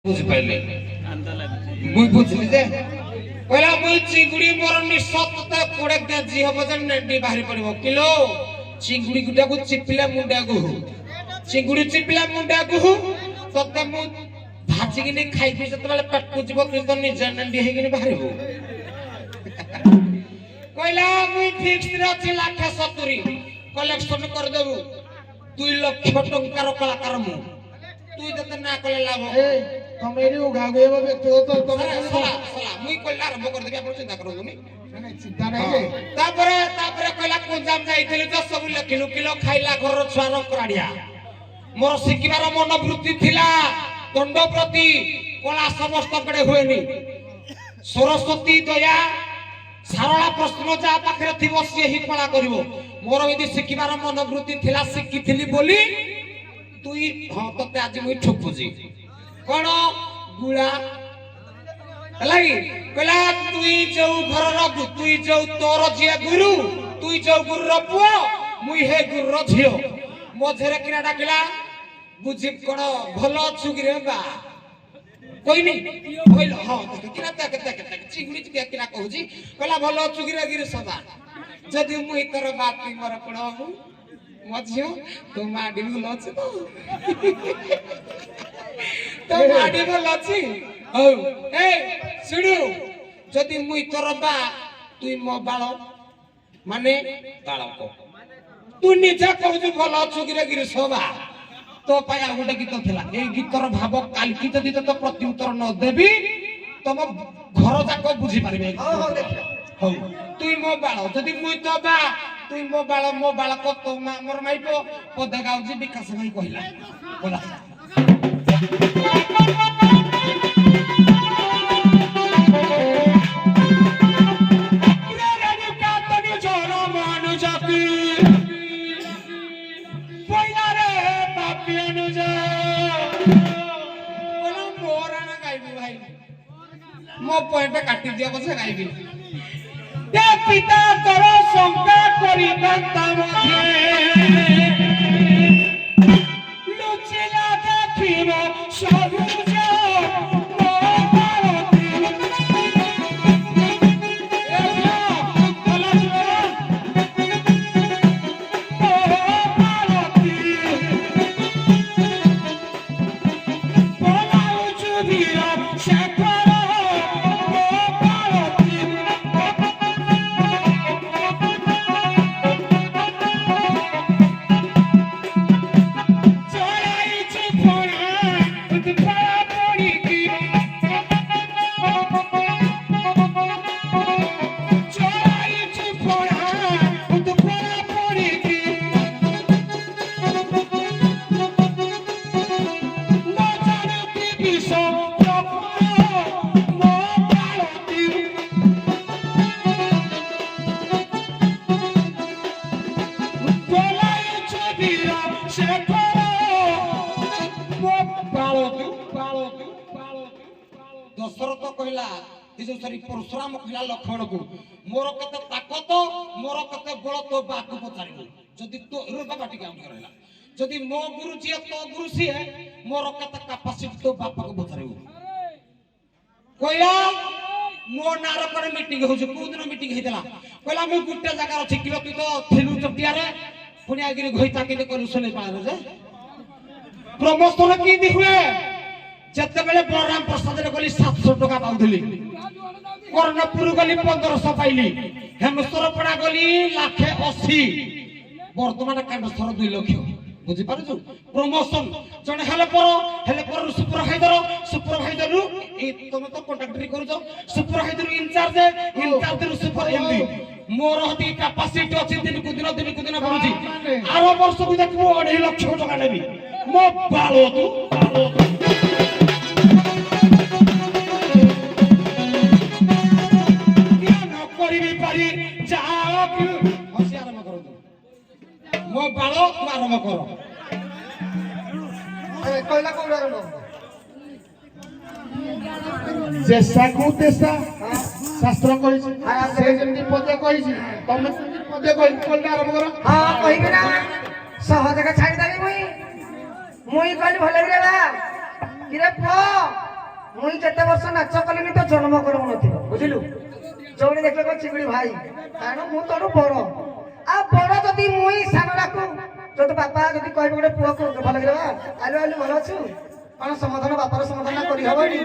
বুঝি পাইলে মুই বুঝলি যে কইলা মুই চিগুড়ি মোর নিঃসত্তা কোড়ে জি হব যে নেডি বাহির পড়িব কিলো চিগুড়ি গুটাକୁ চিপিলা মুন্ডাକୁ চিগুড়ি চিপিলা মুন্ডাକୁ ততে মু ভাজিকিনি খাইবি যেতবেলে পেটକୁ ଯିବ কিন্তু নিজে নেডি ହେଇକିনি ବାହାରିব কইলা মুই ফিক্স রে ଅଛି লাখ 70 কলেকশন করে দেবু 2 লক্ষ টঙ্কার কলাকার মু তুই যেতে না কলে লাভ এই তুমি এরি উগাগে হবে তো তুমি সালা মুই কইলা আরম্ভ করে দেবি আপন চিন্তা করবনি মানে চিন্তা নাই রে তারপরে কইলা কোন জাম যাইতেলি তো সব কিলো কিলো খাইলা ঘরর ছুয়ার করাড়িয়া মোর শিখিবার মনোবৃত্তি থিলা দণ্ড প্রতি কলা সমস্ত পড়ে হয়নি সরস্বতী দয়া সারলা প্রশ্ন যা পাখে থিব সে হি কলা করিব মোর যদি শিখিবার মনোবৃত্তি থিলা শিখিথিলি বলি তুই হ্যাঁ তোতে আজ মুই ঠকুজি কোন গুড়া লাগি কইলা তুই যেউ ঘরর তুই যেউ তোর জিয়া গুরু তুই যেউ গুরুর পুଅ মুই হে গুরুর ঝিও মঝেরে কিনা ডাকিলা বুঝি কোন ভাল অছু কি রে বা কইনি কইল হ্যাঁ কিনা তাকে চিগুড়ি কিনা কହୁ지 কইলা ভাল অছু কি রে গিরি সদা যদি মুই তোর বাত তুই মর কোন মঝিও তো মাডি ভাল আছে তো মাডি ভাল আছে ও এই শুনু যদি মুই তোর বা তুই মো বাল মানে বালক তুই নিজে কହୁଛୁ ভাল অছু কি রে গিরি সদা তো পাই আর গোটে গীত ଥିଲା এই গীতর ভাব কালকি যদি তো প্রতি উত্তর ন দেবি তম ঘর যাক বুঝি পারিবে হউ তুই মো বাল যদি মুই তো বা তুই মো বাল কত মোর মাইব পদে গাউজি বিকাশ ভাই কহিলা বলা मो पॉइंट काटी दिया बसे गाइबी ते पिता करो शंका करी दंता मध्ये लुचिला देखिबो सबुज दशरथ कहला परशुराम कहला लक्ष्मण को मोर कते ताकत मोर कते बल तो बाप पचारिबो जदि तो बाबा टिके हम करला जदि मो गुरु जी तो गुरु सी है मोर कते कैपेसिटी तो बाप को पचारिबो कहला मो नार पर मीटिंग हो को दिन मीटिंग हेतला कहला मु गुटे जगह अछि कि तू तो थिलु चटिया रे पुनी आगिरी घइता के करू सुने पारे जे प्रमोशन की दी हुए जते बेले बलराम प्रसाद रे गली 700 टका पाउथली कर्णपुर गली 1500 पाइली हेमस्वर पड़ा गली 180 वर्तमान कांडस्थर 2 लाख बुझी पारछु प्रमोशन जने हेल्पर सुपरवाइजर ए तुम तो कॉन्ट्रैक्टरी करजो सुपरवाइजर इंचार्ज रु सुपर एमडी मोर हती कैपेसिटी अछि दिन को दिन भरुची आरो वर्ष को देखबो 2.5 लाख टका नेबी मो बालो तू मो बालो आरंभ करो अरे कहला को आरंभ जैसा को तेसा शास्त्र कहि से जेमति पदे कहि तमे जेमति पदे कहि कहला आरंभ करो हां कहि ना सहज का छाड़ी देबी मुई कहली भले रे बा किरे पो ମୁଇଁ ଯେତେ ବର୍ଷ ନାଚ କଲିନି ତ ଜନ୍ମ କରିବୁ ନଥିବ ବୁଝିଲୁ ଯୋଉଠି ଦେଖିଲେ କହ ଚିଙ୍ଗୁଡ଼ି ଭାଇ କାରଣ ମୁଁ ତୋଠୁ ବଡ଼ ଆଉ ବଡ଼ ଯଦି ମୁଇଁ ସାନଟାକୁ ଯଦି ବାପା ଯଦି କହିବେ ଗୋଟେ ପୁଅକୁ ଭଲ ଲାଗିଲା ଆଲୁ ଆଲୁ ଭଲ ଅଛୁ କଣ ସମାଧାନ ବାପାର ସମାଧାନ କରିହବନି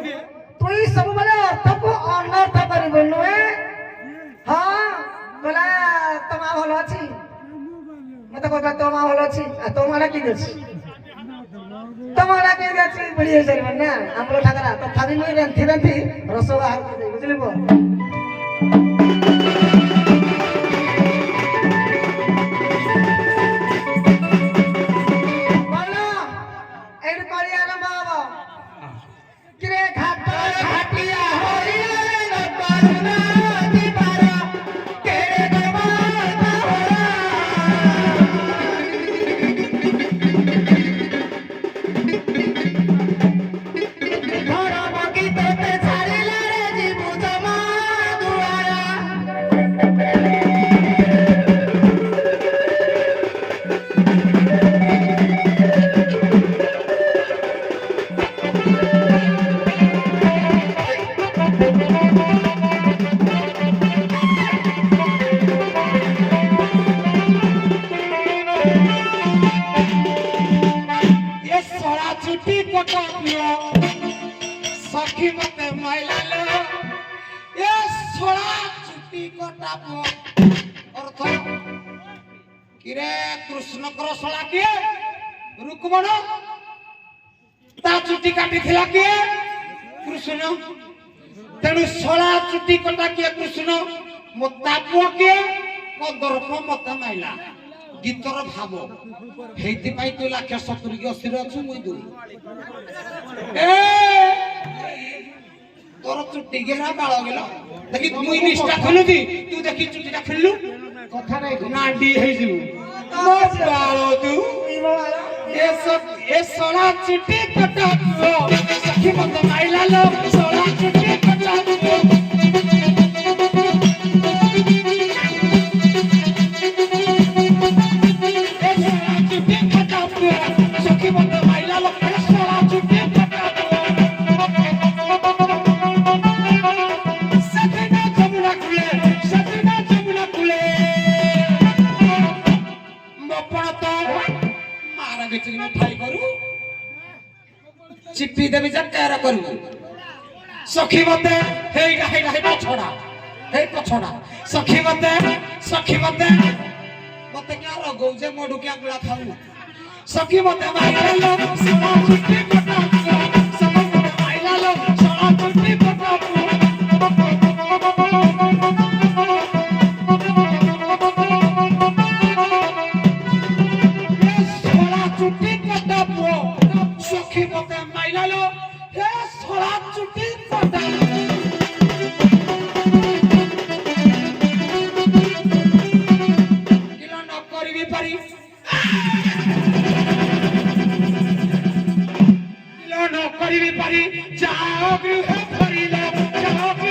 ତୁଇ ସବୁବେଳେ ଅର୍ଥକୁ ଅନର୍ଥ କରିବୁ ନୁହେଁ ହଁ କହିଲା ତୋ ମା ଭଲ ଅଛି ମତେ କହିଲା ତୋ ମା ଭଲ ଅଛି ଆଉ ତୋ ମାଟା କେମିତି ଅଛି ତୋ ମାଟା କେମିତି ଅଛି ବୁଢ଼ୀ ହେଇସାରିବନି ନା ଆମର ଠାକରା ତଥାପି ମୁଇଁ ରାନ୍ଧି ରାନ୍ଧି ରସ ବାହାର କରିଦେବି ବୁଝିଲି ପୁଅ ଏଇଠି କରି ଆରମ୍ଭ ହବ କିରେ ଘାଟ ଘାଟିଆ ହରିଣ କରୁଣା ଦିବାର କେଡ଼େ ଦେବା ଘର ବଗିଚାতে ଛାଡ଼ିଲା ରେ ଯିବୁ ଜମା ଦୁଆରା ये सोड़ा चुटी पटा पियो सखी मते माइला लो ये सोड़ा चुटी कटा पियो अर्थ किरे कृष्ण कर सोड़ा किए रुक्मण ता चुटी काटी थिला किए कृष्ण तेणु सोड़ा चुटी कटा किए कृष्ण मता पुओ किए कंदर्प मते माइला गीतर भाव हेति पाई तू लाख 70 की 80 अछु मुई दू ए तोर चुट्टी गेला बाळ गेला देखि मुई निष्ठा खलु दी तू देखि चुट्टीटा खल्लु କଥା ନାଇଁ नांडी हे जिवु मो बाळ तू ए सोला चुट्टी कटा सखी मत माइला लो सोला चुट्टी कटा सखी मत माइला लो सोला चुट्टी कटा सजना जमुना कुले मपण तो मारा गेचिन ठाई करू चिट्ठी देबी जा केरा करू सखी मते हेइडा पछड़ा सखी मते मते क्या रगौ जे मोडू क्या गुला खाऊ सखी मते माइला लो सोला चुट्टी कटा सखी मते माइला लो सोला चुट्टी कटा सोला चुट्टी कटा सखी मते माइला लो हे सोला चुट्टी कटा किलो न करबी पारी करिबी पारी जाओ गृह फरी धरी न बाबू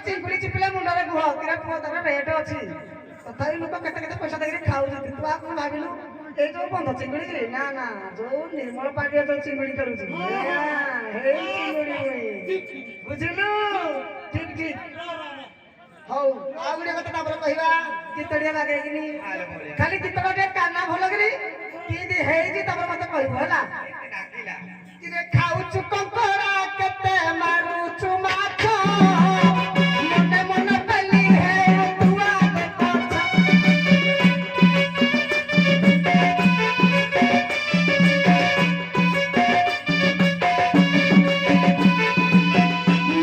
चिंगुड़ी चिपिला मुंडरे गुह किरा पुओ तार रेट अछि तथापि लोक केते केते पैसा देके खाउछथि तू आ कोन भाबिलु ए जो बंद चिंगुड़ी ना ना जो निर्मल पाटिया जो चिंगुड़ी करूछि हे चिंगुड़ी ହଉ ଆଉ ଗୋଟେ କଥା ତାପରେ କହିବା ଗୀତଟିଏ ବାଗେଇକିନି ଖାଲି ଗୀତଟା ଟିକେ କାନା ଭଲ କରି କେମିତି ହେଇଛି ତାପରେ ମତେ କହିବ ହେଲା କିରେ ଖାଉଛୁ କଙ୍କଡ଼ା କେତେ ମାରୁଛୁ ମାଛ ମନେ ମନେ ପେଲି ହେ ତୁଆ ଦେଖ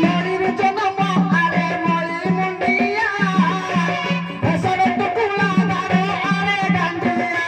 ମଣିରୁ ଜନମ ଆରେ ମଳି ମୁଣ୍ଡିଆ ଭେଷରେ ଟୁକୁଳା ଦାର ଆରେ ଗାଣ୍ଡିଆ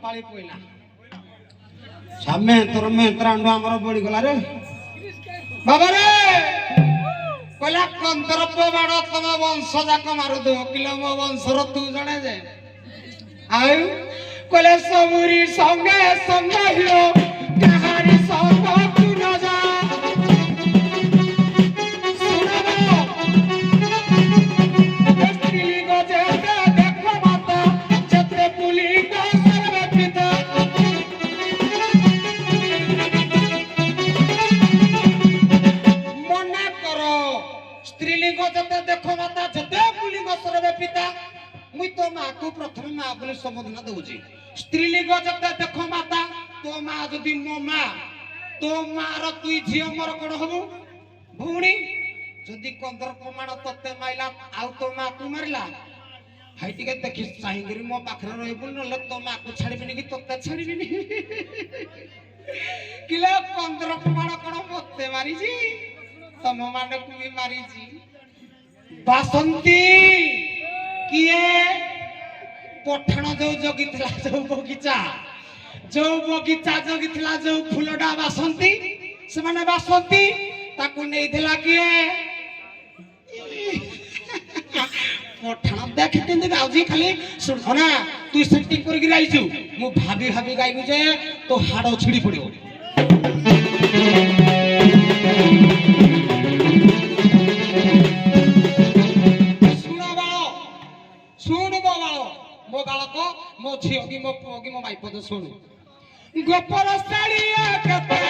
ପାଳି ପଇଲା ସାମେ ତୋର ମେନ୍ତ୍ରାଣ୍ଡ ଆମର ବଳି ଗଲା ରେ ବାବା ରେ କହିଲା କନ୍ଦର୍ପ ବାଣ ତମ ବଂଶ ଯାକ ମାରୁଥିବ କିଲୋ ମୋ ବଂଶର ତୁ ଜଣେ ଯେ ଆଉ କହିଲେ ସବୁରି ସଙ୍ଗେ ସଙ୍ଗ ହିରୋ କାହାରି ସଙ୍ଗ ତୁ ନ ଯା प्रथम माँ बोले संबोधन दूची स्त्रीलिंग जब देख माता तो माँ जदि मो माँ तो माँ रुई झी मोर कौन हम भौणी जदि कंदर प्रमाण तत्ते माइला आउ तो माँ को मारला हाई टिके देखि चाहिए मो पाखरे रहबु नले तो माँ को छाड़बिनी कि तत्ते छाड़बिनी किले कंदर प्रमाण कौन मते मारी जी तम माने को भी मारी जी बासंती କିଏ ପଠାଣ ଯୋଉ ଜଗିଥିଲା ଯୋଉ ବଗିଚା ଜଗିଥିଲା ଯୋଉ ଫୁଲଟା ବାସନ୍ତୀ ସେମାନେ ବାସନ୍ତୀ ତାକୁ ନେଇଥିଲା କିଏ ପଠାଣ ଦେଖ କେମିତି ଗାଉଛି ଖାଲି ଶୁଣ ତୁ ସେଟିଂ କରିକି ଗାଇଛୁ ମୁଁ ଭାବି ଗାଇବି ଯେ ତୋ ହାଡ଼ ଛିଡ଼ି ପଡ଼ିବ ଶୁଣ ବାଳ ମୋ ବାଳକ ମୋ ଝିଅ କି ମୋ ପୁଅ କି ମୋ ମାଇପଦ ଶୁଣୁ ଗୋପର ଶାଢ଼ୀ କେତେ